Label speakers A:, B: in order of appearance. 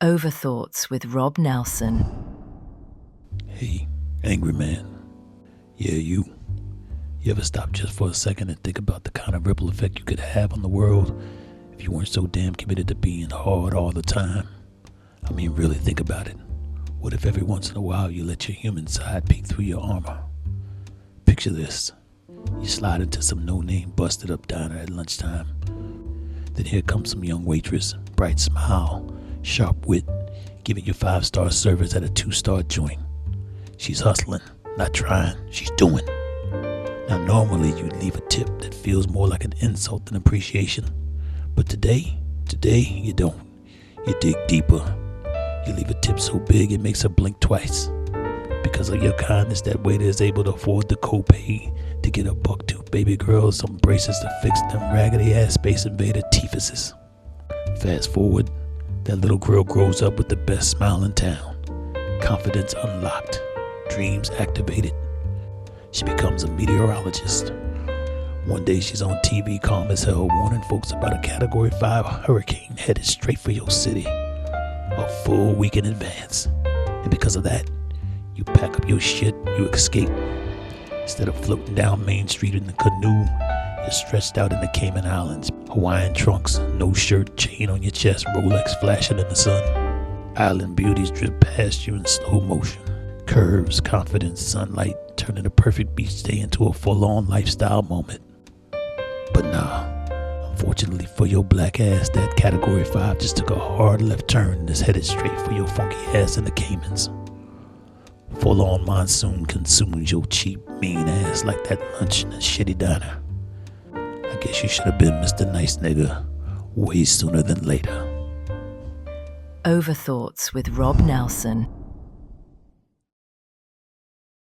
A: OverThoughts with Rob Nelson.
B: Hey, angry man. Yeah, you. You ever stop just for a second and think about the kind of ripple effect you could have on the world if you weren't so damn committed to being hard all the time? I mean, really think about it. What if every once in a while you let your human side peek through your armor? Picture this. You slide into some no-name busted-up diner at lunchtime. Then here comes some young waitress, bright smile, sharp wit, giving you 5-star service at a 2-star joint. She's hustling, not trying, she's doing. Now normally you'd leave a tip that feels more like an insult than appreciation. But today you don't. You dig deeper. You leave a tip so big it makes her blink twice. Because of your kindness, that waiter is able to afford the copay to get a buck-tooth baby girl some braces to fix them raggedy-ass Space Invader teethuses. Fast forward, that little girl grows up with the best smile in town. Confidence unlocked. Dreams activated. She becomes a meteorologist. One day she's on TV calm as hell, warning folks about a Category 5 hurricane headed straight for your city. A full week in advance. And because of that, you pack up your shit, you escape. Instead of floating down Main Street in the canoe, you're stretched out in the Cayman Islands. Hawaiian trunks, no shirt, chain on your chest, Rolex flashing in the sun. Island beauties drip past you in slow motion. Curves, confidence, sunlight, turning a perfect beach day into a full-on lifestyle moment. But nah, unfortunately for your black ass, that Category 5 just took a hard left turn and is headed straight for your funky ass in the Caymans. Full-on monsoon consumes your cheap, mean ass like that lunch in a shitty diner. I guess you should have been Mr. Nice Nigga way sooner than later.
A: OverThoughts with Rob Nelson.